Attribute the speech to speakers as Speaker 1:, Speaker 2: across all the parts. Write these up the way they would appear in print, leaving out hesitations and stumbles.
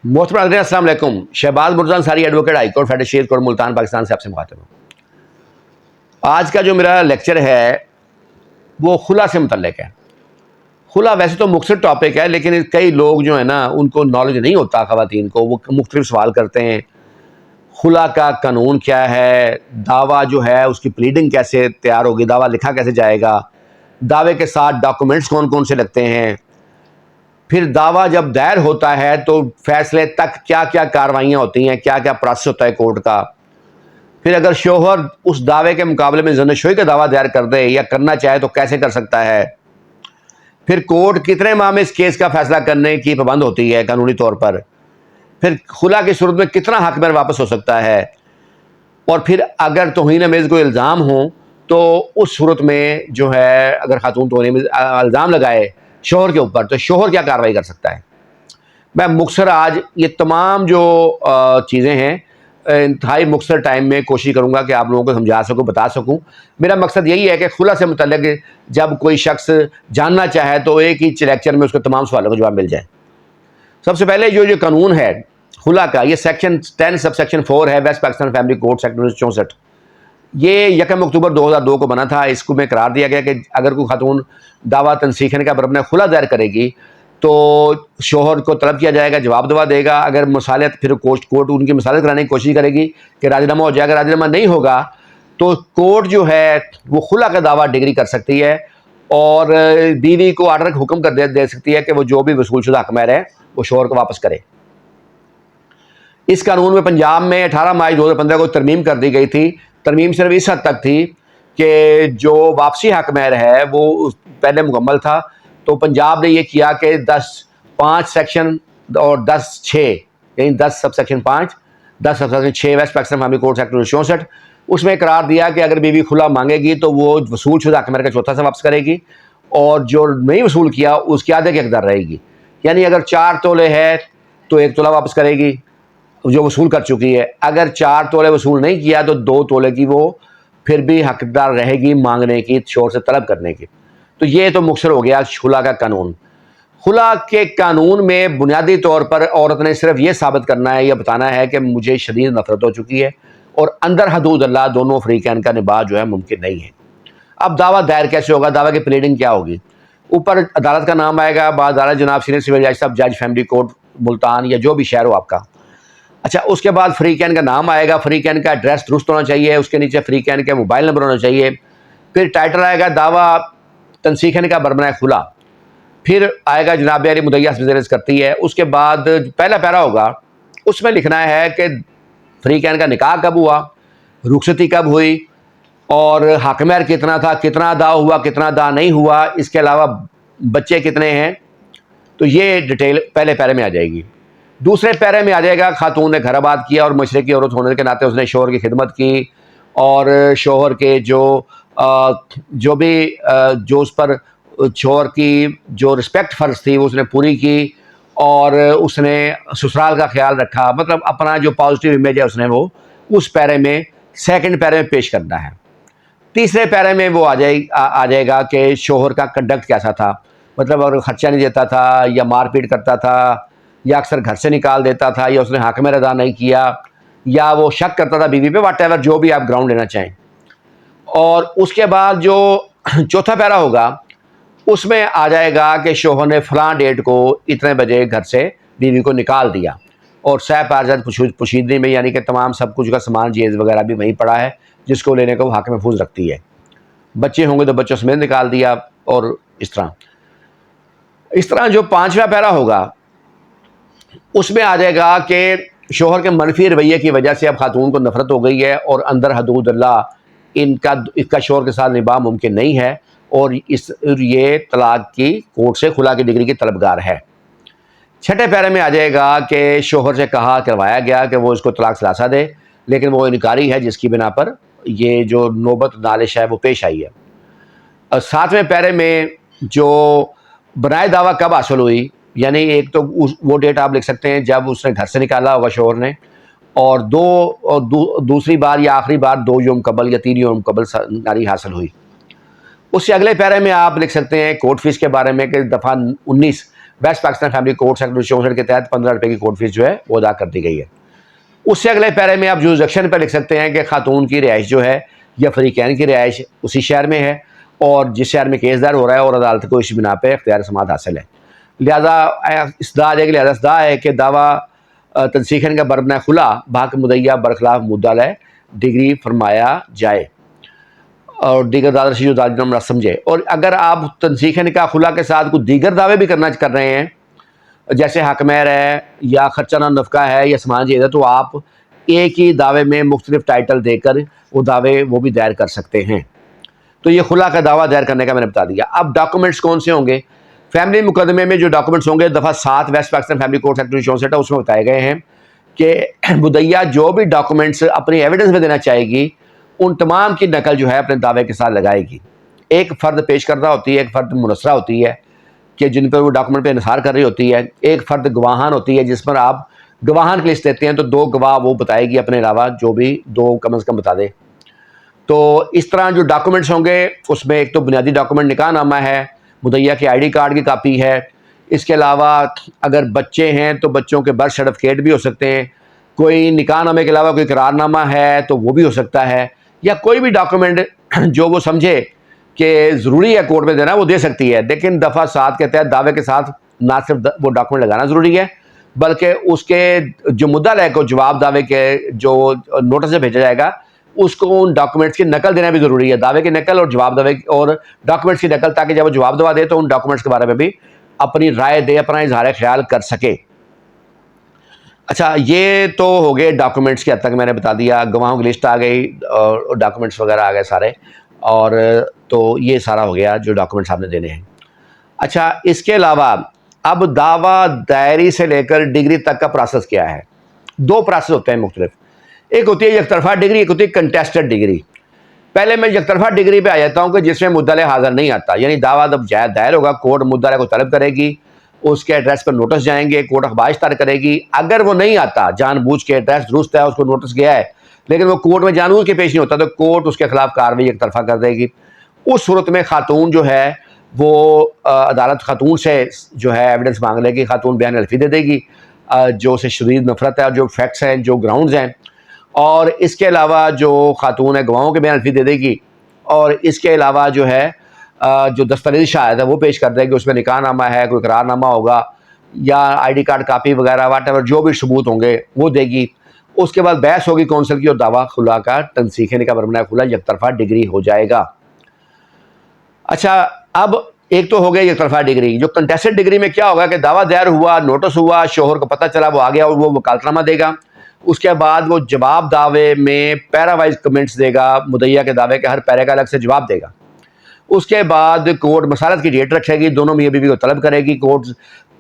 Speaker 1: मोहतरम नाज़रीन अस्सलाम वालेकुम। Shahbaz Murtaza Ansari advocate high court federal शेर कोर्ट मुल्तान पाकिस्तान से आपसे मुखातिब हूँ। आज का जो मेरा लेक्चर है वो खुला से मुतल्लिक है। खुला वैसे तो मुख्तलिफ टॉपिक है, लेकिन कई लोग जो है ना उनको नॉलेज नहीं होता, ख़वातीन को, वो मुख्तलिफ सवाल करते हैं। खुला का कानून क्या है, दावा जो है उसकी प्लीडिंग कैसे तैयार होगी, दावा लिखा कैसे जाएगा, दावे के साथ डॉक्यूमेंट्स कौन कौन से लगते हैं, फिर दावा जब दायर होता है तो फैसले तक क्या क्या कार्रवाइयाँ होती हैं, क्या क्या प्रोसेस होता है कोर्ट का। फिर अगर शोहर उस दावे के मुकाबले में ज़नशोई का दावा दायर कर दे या करना चाहे तो कैसे कर सकता है। फिर कोर्ट कितने माह में इस केस का फैसला करने की पाबंद होती है कानूनी तौर पर। फिर खुला की सूरत में कितना हक में वापस हो सकता है। और फिर अगर तौहीन आमेज़ कोई इल्ज़ाम हो तो उस सूरत में जो है अगर खातून तौहीन आमेज़ इल्ज़ाम लगाए शोहर के ऊपर तो शोहर क्या कार्रवाई कर सकता है। मैं मुख्तसर आज ये तमाम जो चीज़ें हैं इंतहाई मुख्तसर टाइम में कोशिश करूँगा कि आप लोगों को समझा सकूँ, बता सकूँ। मेरा मकसद यही है कि खुला से मुतल्लिक जब कोई शख्स जानना चाहे तो एक ही लेक्चर में उसको तमाम सवालों का जवाब मिल जाए। सबसे पहले जो कानून है खुला का, ये सेक्शन 10 सब सेक्शन 4 है west Pakistan family code act 1964। ये 1 अक्टूबर 2002 को बना था। इसको में करार दिया गया कि अगर कोई खातून दावा तनसीखने का बरबना खुला दायर करेगी तो शोहर को तलब किया जाएगा, जवाब दवा देगा। अगर मसालत फिर कोर्ट उनकी मसालत कराने की कोशिश करेगी कि राजीनामा हो जाएगा, राजीनामा नहीं होगा तो कोर्ट जो है वो खुला का दावा डिग्री कर सकती है और बीवी को आर्डर का हुक्म कर दे सकती है कि वो जो भी वसूलशुदा हक महर है वो शोहर को वापस करे। इस कानून में पंजाब में 18 मार्च 2015 को तरमीम कर दी गई थी। तरमीम सिर्फ इस हद तक थी कि जो वापसी हक महर है वो पहले मुकम्मल था, तो पंजाब ने ये किया कि 10(5) सेक्शन और 10(6) यानी 10 sub section 5, 10 sub section 6 west Pakistan family code act 1964 उसमें करार दिया कि अगर बीवी खुला मांगेगी तो वो वसूल शुदा हक महर का चौथा हिस्सा वापस करेगी और जो नहीं वसूल किया उसके आधे की हकदार रहेगी। यानी अगर 4 तोले है तो 1 तोला वापस करेगी जो वसूल कर चुकी है। अगर 4 तोले वसूल नहीं किया तो 2 तोले की वो फिर भी हकदार रहेगी मांगने की, शोहर से तलब करने की। तो ये तो मुख्तसर हो गया खुला का कानून। खुला के कानून में बुनियादी तौर पर औरत ने सिर्फ ये साबित करना है या बताना है कि मुझे शदीद नफरत हो चुकी है और अंदर हदूद अल्लाह दोनों फरीकैन का निबाह जो है मुमकिन नहीं है। अब दावा दायर कैसे होगा, दावा की प्लीडिंग क्या होगी। ऊपर अदालत का नाम आएगा, बादालत जनाब सीनियर सिविल जज साहब, जज फैमिली कोर्ट मुल्तान या जो भी शहर हो आपका। अच्छा, उसके बाद फरीकैन का नाम आएगा, फरीकैन का एड्रेस दुरुस्त होना चाहिए, उसके नीचे फरीकैन के मोबाइल नंबर होना चाहिए। फिर टाइटल आएगा दावा तनसीखने का बरबना खुला। फिर आएगा जनाब यारी मुद्दई हस्ब करती है। उसके बाद पहला पैरा होगा, उसमें लिखना है कि फरीकैन का निकाह कब हुआ, रुखसती कब हुई और हक महर कितना था, कितना अदा हुआ, कितना अदा नहीं हुआ, इसके अलावा बच्चे कितने हैं। तो ये डिटेल पहले पैरे में आ जाएगी। दूसरे पैरे में आ जाएगा खातून ने घर आबाद किया और मशरक़ी औरत होने के नाते उसने शोहर की खिदमत की और शोहर के जो भी जो उस पर शोहर की जो रिस्पेक्ट फ़र्ज थी वो उसने पूरी की और उसने ससुराल का ख्याल रखा। मतलब अपना जो पॉजिटिव इमेज है उसने वो उस पैरे में सेकंड पैरे में पेश करना है। तीसरे पैरे में वो आ जाएगा कि शोहर का कंडक्ट कैसा था, मतलब अगर खर्चा नहीं देता था या मारपीट करता था या अक्सर घर से निकाल देता था या उसने हक में अदा नहीं किया या वो शक करता था बीवी पे, वॉटेवर जो भी आप ग्राउंड लेना चाहें। और उसके बाद जो चौथा पैरा होगा उसमें आ जाएगा कि शोहर ने फलां डेट को इतने बजे घर से बीवी को निकाल दिया और सह पारजात पोशीदगी में, यानी कि तमाम सब कुछ का सामान जेज़ वगैरह भी वहीं पड़ा है जिसको लेने को हक महफूज रखती है। बच्चे होंगे तो बच्चों समेत निकाल दिया और इस तरह जो पाँचवा पैरा होगा उसमें आ जाएगा कि शोहर के मनफी रवैये की वजह से अब खातून को नफरत हो गई है और अंदर हदूद अल्लाह इसका शोहर के साथ निबाह मुमकिन नहीं है और ये तलाक की कोर्ट से खुला की डिग्री की तलबगार है। छठे पैरे में आ जाएगा कि शोहर से कहा करवाया गया कि वो इसको तलाक सलासा दे, लेकिन वो इनकारी है जिसकी बिना पर ये जो नौबत नालिश है वो पेश आई है। और सातवें पैरे में जो बनाए दावा कब हासिल हुई, यानी एक तो वो डेट आप लिख सकते हैं जब उसने घर से निकाला होगा शोहर ने और दूसरी बार या आखिरी बार 2 यौम कबल या 3 यौम कबल नारी हासिल हुई। उससे अगले पैरे में आप लिख सकते हैं कोर्ट फीस के बारे में कि दफ़ा 19 west Pakistan family court sector 64 के तहत 15 रुपये की कोर्ट फीस जो है वो अदा कर दी गई है। उससे अगले पैरे में आप जुरिसडिक्शन पर लिख सकते हैं कि खातून की रिहाइश जो है या फरीकैन की रिहाइश उसी शहर में है और जिस शहर में केस दायर हो रहा है और अदालत को इस बिना पर इख्तियार समाअत हासिल है। लिहाजा इसदा है कि दावा तनसीखन का बरबना खुला बाक मुदैया बरखलाफ मुद्दा डिग्री फरमाया जाए और दीगर दादर से जो दादर समझे। और अगर आप तनसीखन का खुला के साथ कुछ दीगर दावे भी कर रहे हैं, जैसे हकमैर है या खर्चा नफका है या समान चीज़ है, तो आप एक ही दावे में मुख्तलिफ टाइटल देकर वो दावे वो भी दायर कर सकते हैं। तो ये खुला का दावा दायर करने का मैंने बता दिया। अब डॉक्यूमेंट्स कौन से होंगे? फैमिली मुकदमे में जो डॉक्यूमेंट्स होंगे दफ़ा 7 west Pakistan family court sector 64 है, उसमें बताए गए हैं कि मुदैया जो भी डॉक्यूमेंट्स अपनी एविडेंस में देना चाहेगी उन तमाम की नकल जो है अपने दावे के साथ लगाएगी। एक फ़र्द पेश करदा होती है, एक फ़र्द मुनसरा होती है कि जिन पर वो डॉक्यूमेंट पे इनसार कर रही होती है, एक फ़र्द गवाहान होती है जिस पर आप गवाहान की लिस्ट देते हैं तो 2 गवाह वो बताएगी अपने अलावा, जो भी 2 कम अज़ कम बता दे। तो इस तरह जो डॉक्यूमेंट्स होंगे उसमें एक तो बुनियादी डॉक्यूमेंट निकाह नामा है, मुदैया के ID कार्ड की कापी है, इसके अलावा अगर बच्चे हैं तो बच्चों के बर्थ सर्टिफिकेट भी हो सकते हैं, कोई निकाह नामे के अलावा कोई करारनामा है तो वो भी हो सकता है, या कोई भी डॉक्यूमेंट जो वो समझे कि ज़रूरी है कोर्ट में देना वो दे सकती है। लेकिन दफ़ा 7 के तहत दावे के साथ ना सिर्फ वो डॉक्यूमेंट लगाना ज़रूरी है बल्कि उसके जो मुद्दा को जवाब दावे के जो नोटिस से भेजा जाएगा उसको उन डॉक्यूमेंट्स की नकल देना भी ज़रूरी है, दावे की नकल और जवाब दावे और डॉक्यूमेंट्स की नकल, ताकि जब वो जवाब दवा दे तो उन डॉक्यूमेंट्स के बारे में भी अपनी राय दे, अपना इजहार ख्याल कर सके। अच्छा, ये तो हो गए डॉक्यूमेंट्स के हद तक मैंने बता दिया, गवाहों की लिस्ट आ गई और डॉक्यूमेंट्स वगैरह आ गए सारे, और तो ये सारा हो गया जो डॉक्यूमेंट्स आपने देने हैं। अच्छा, इसके अलावा अब दावा दायरी से लेकर डिग्री तक का प्रोसेस क्या है? 2 प्रोसेस होते हैं मुख्तलिफ, एक होती है यकतरफा डिग्री, एक होती है कंटेस्टेड डिग्री। पहले मैं यकतरफा डिग्री पे आ जाता हूँ कि जिसमें मुद्दले हाजिर नहीं आता, यानी दावा जब दायर होगा कोर्ट मुद्दले को तलब करेगी, उसके एड्रेस पर नोटिस जाएंगे, कोर्ट अखबार इश्तार करेगी। अगर वो नहीं आता, जानबूझ के एड्रेस दुरुस्त है, उसको नोटिस गया है लेकिन वो कोर्ट में जानबूझ के पेश नहीं होता, तो कोर्ट उसके खिलाफ कार्रवाई एक तरफा कर देगी। उस सूरत में खातून जो है वो अदालत खातून से जो है एविडेंस मांग लेगी, खातून बयान हल्फी दे देगी जो उसे शदीद नफरत है, जो फैक्ट्स हैं, जो ग्राउंड्स हैं, और इसके अलावा जो खातून है गवाहों के बयान हल्फी दे देगी, और इसके अलावा जो है जो दस्तावेज़ी शहादत है वो पेश कर देगी, उसमें निकाहनामा है, कोई करारनामा होगा या ID कार्ड कापी वगैरह वाट जो भी सबूत होंगे वो देगी। उसके बाद बहस होगी कौंसिल की और दावा खुला का तनसीखे का बरमना खुला यकतरफा डिग्री हो जाएगा। अच्छा, अब एक तो हो गया यकतरफा डिग्री। जो कंटेस्टेड डिग्री में क्या होगा कि दावा दायर हुआ, नोटिस हुआ, शोहर को पता चला, वो आ गया और वो वकालतनामा देगा। उसके बाद वो जवाब दावे में पैरा वाइज कमेंट्स देगा, मुदैया के दावे के हर पैरे का अलग से जवाब देगा। उसके बाद कोर्ट मसालत की डेट रखेगी, दोनों मियाँ बीवी को तलब करेगी, कोर्ट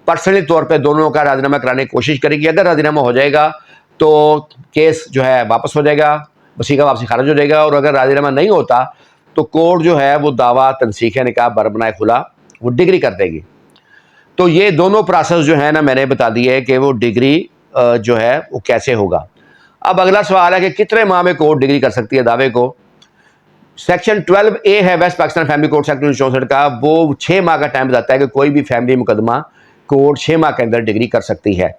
Speaker 1: पर्सनली तौर पे दोनों का राजीनामा कराने की कोशिश करेगी। अगर राजीनामा हो जाएगा तो केस जो है वापस हो जाएगा, वसीका वापसी खारिज हो जाएगा, और अगर राजीनामा नहीं होता तो कोर्ट जो है वो दावा तनसीखे निकाह बरबना खुला वो डिग्री कर देगी। तो ये दोनों प्रोसेस जो है ना मैंने बता दिए कि वो डिग्री जो है वो कैसे होगा। अब अगला सवाल है कि कितने माह में कोर्ट डिग्री कर सकती है दावे को? सेक्शन 12A है west Pakistan family court sector 64 का, वो 6 माह का टाइम बताता है कि कोई भी फैमिली मुकदमा कोर्ट 6 माह के अंदर डिग्री कर सकती है।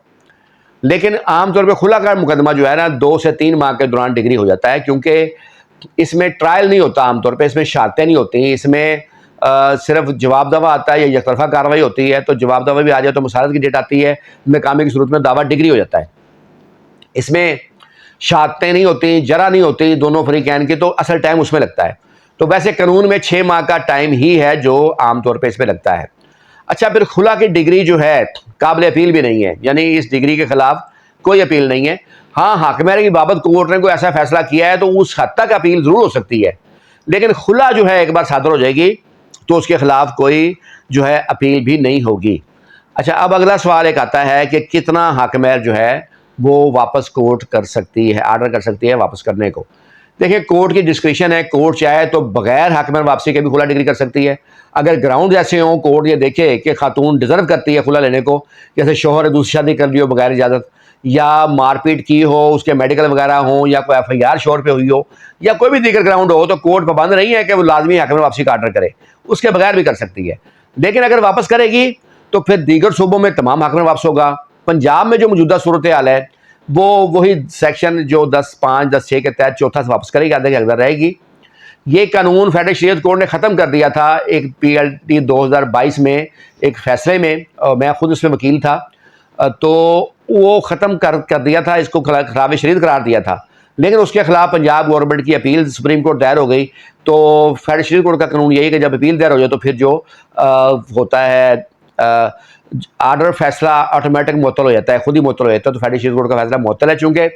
Speaker 1: लेकिन आमतौर पर खुला का मुकदमा जो है ना 2 से 3 माह के दौरान डिग्री हो जाता है, क्योंकि इसमें ट्रायल नहीं होता, आमतौर पर इसमें शहादतें नहीं होती, इसमें सिर्फ जवाब दावा आता है या यकतरफा कार्रवाई होती है। तो जवाब दावा भी आ जाए तो मुसालत की डेट आती है, नाकामी की सूरत में दावा डिग्री हो जाता है। इसमें शहादतें नहीं होती, जरा नहीं होती दोनों फरीकैन की, तो असल टाइम उसमें लगता है। तो वैसे कानून में 6 माह का टाइम ही है जो आमतौर पर इसमें लगता है। अच्छा, फिर खुला की डिग्री जो है काबिल अपील भी नहीं है, यानी इस डिग्री के खिलाफ कोई अपील नहीं है। हाँ, हाकिमारे की बाबत कोर्ट ने कोई ऐसा फैसला किया है तो उस हद तक अपील ज़रूर हो सकती है, लेकिन खुला जो है एक बार सादर हो जाएगी तो उसके खिलाफ कोई जो है अपील भी नहीं होगी। अच्छा, अब अगला सवाल एक आता है कि कितना हाकिमार जो है वो वापस कोर्ट कर सकती है, ऑर्डर कर सकती है वापस करने को। देखिए, कोर्ट की डिस्क्रिप्शन है, कोर्ट चाहे तो बगैर हाकिमार वापसी के भी खुला डिग्री कर सकती है। अगर ग्राउंड ऐसे हों, कोर्ट ये देखे कि खातून डिज़र्व करती है खुला लेने को, जैसे शोहर ने दूसरी शादी कर ली हो बगैर इजाज़त, या मारपीट की हो, उसके मेडिकल वगैरह हो, या कोई FIR शोहर पे हुई हो, या कोई भी दीगर ग्राउंड हो, तो कोर्ट पाबंद नहीं है कि वो लाजमी हाकिमार वापसी का ऑर्डर करे, उसके बगैर भी कर सकती है। लेकिन अगर वापस करेगी تو پھر دیگر صوبوں میں تمام حق میں واپس ہوگا. پنجاب میں جو موجودہ صورتحال ہے وہ وہی سیکشن جو 10(5) 10(6) کے تحت چوتھا سے واپس کرے گی, آدھے کے حقدار رہے گی. یہ قانون فیڈرل شریعت کورٹ نے ختم کر دیا تھا ایک PLT 2022 میں ایک فیصلے میں, میں خود اس میں وکیل تھا, تو وہ ختم کر دیا تھا, اس کو خلاف شریعت قرار دیا تھا. لیکن اس کے خلاف پنجاب گورنمنٹ کی اپیل سپریم کورٹ دائر ہو گئی. تو فیڈرل شریعت کورٹ کا قانون یہی ہے کہ جب اپیل دائر ہو جائے تو پھر جو ہوتا ہے آرڈر فیصلہ آٹومیٹک معطل ہو جاتا ہے, خود ہی معطل ہو جاتا ہے. تو فیڈرل شریعت کورٹ کا فیصلہ معطل ہے چونکہ,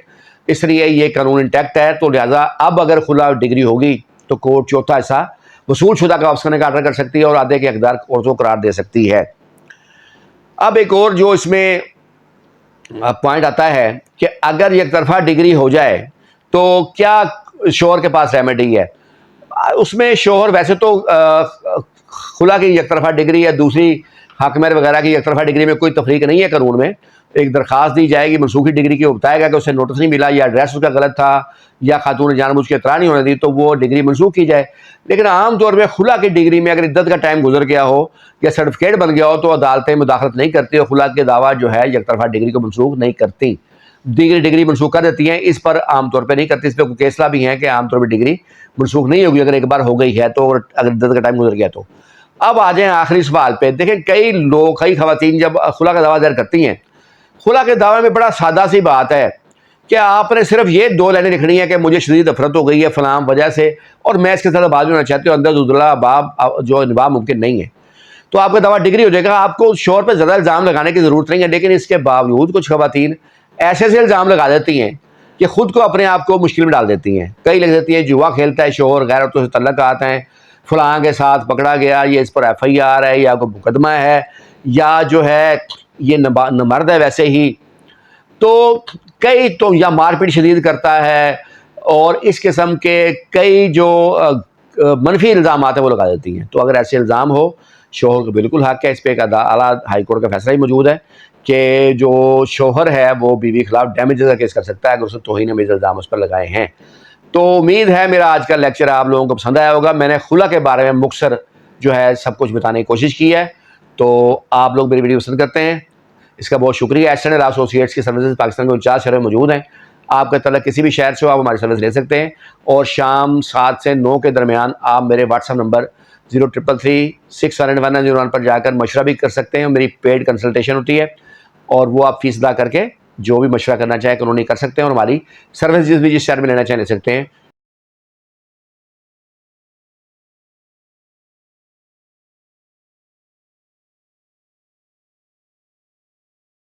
Speaker 1: اس لیے یہ قانون انٹیکٹ ہے. تو لہٰذا اب اگر خلا ڈگری ہوگی تو کورٹ چوتھا حصہ وصول شدہ کا واپس کرنے کا آرڈر کر سکتی ہے اور آدھے کے حقدار عورتوں کو قرار دے سکتی ہے. اب ایک اور جو اس میں پوائنٹ آتا ہے کہ اگر یک طرفہ ڈگری ہو جائے تو کیا شوہر کے پاس ریمیڈی ہے. اس میں شوہر ویسے تو خلا کی یک طرفہ ڈگری یا دوسری حاکمیر وغیرہ کی یک طرفہ ڈگری میں کوئی تفریق نہیں ہے قانون میں. ایک درخواست دی جائے گی منسوخی ڈگری کی, بتایا گا کہ اسے نوٹس نہیں ملا یا ایڈریس اس کا غلط تھا یا خاتون نے جان بوجھ کے اطلاع نہیں ہونے دی, تو وہ ڈگری منسوخ کی جائے. لیکن عام طور پہ خلا کی ڈگری میں اگر عدت کا ٹائم گزر گیا ہو یا سرٹیفکیٹ بن گیا ہو تو عدالتیں مداخلت نہیں کرتی اور خلا کے دعویٰ جو ہے یک طرفہ ڈگری کو منسوخ نہیں کرتی. دیگر ڈگری منسوخ کر دیتی ہیں, اس پر عام طور پہ نہیں کرتی. اس پہ کوئی کیسلا بھی ہیں کہ عام طور پہ ڈگری منسوخ نہیں ہوگی اگر ایک بار ہو گئی ہے تو, اگر عدت کا ٹائم گزر گیا تو. اب آ جائیں آخری سوال پہ. دیکھیں کئی خواتین جب خلا کا دعویٰ دائر کرتی ہیں, خلا کے دعوے میں بڑا سادہ سی بات ہے کہ آپ نے صرف یہ 2 لائنیں لکھنی ہے کہ مجھے شدید نفرت ہو گئی ہے فلاں وجہ سے اور میں اس کے ساتھ آباد ہونا چاہتی ہوں, اندر عبداللہ باب جو نباہ ممکن نہیں ہے, تو آپ کا دعویٰ ڈگری ہو جائے گا. آپ کو شوہر پہ زیادہ الزام لگانے کی ضرورت نہیں ہے. لیکن اس کے باوجود کچھ خواتین ایسے الزام لگا دیتی ہیں کہ خود کو اپنے آپ کو مشکل میں ڈال دیتی ہیں. کئی لگ دیتی ہیں جوا کھیلتا ہے شوہر, غیر عورتوں سے تعلقات ہیں, فلاں کے ساتھ پکڑا گیا, یہ اس پر FIR ہے یا کوئی مقدمہ ہے یا جو ہے یہ نامرد ہے ویسے ہی, تو کئی تو یا مار پیٹ شدید کرتا ہے, اور اس قسم کے کئی جو منفی الزامات ہیں وہ لگا دیتی ہیں. تو اگر ایسے الزام ہو, شوہر کو بالکل حق ہے. اس پہ ایک اعلیٰ ہائی کورٹ کا فیصلہ ہی موجود ہے کہ جو شوہر ہے وہ بیوی کے خلاف ڈیمیجز کا کیس کر سکتا ہے اگر اس نے توہین آمیز الزام اس پر لگائے ہیں. تو امید ہے میرا آج کا لیکچر آپ لوگوں کو پسند آیا ہوگا. میں نے خلا کے بارے میں مختصر جو ہے سب کچھ بتانے کی کوشش کی ہے. تو آپ لوگ میری ویڈیو پسند کرتے ہیں, اس کا بہت شکریہ. ایسٹرن لا ایسوسیٹس کی سروسز پاکستان کے 49 شہروں میں موجود ہیں. آپ کا تعلق کسی بھی شہر سے ہو آپ ہماری سروس لے سکتے ہیں, اور شام 7 سے 9 کے درمیان آپ میرے واٹس ایپ نمبر 0333619101 پر جا کر مشورہ بھی کر سکتے ہیں. میری پیڈ کنسلٹیشن ہوتی ہے اور وہ آپ فیس ادا کر کے جو بھی مشورہ کرنا چاہیں قانونی کر سکتے ہیں, اور ہماری سروس جس شہر میں لینا چاہیں لے سکتے ہیں.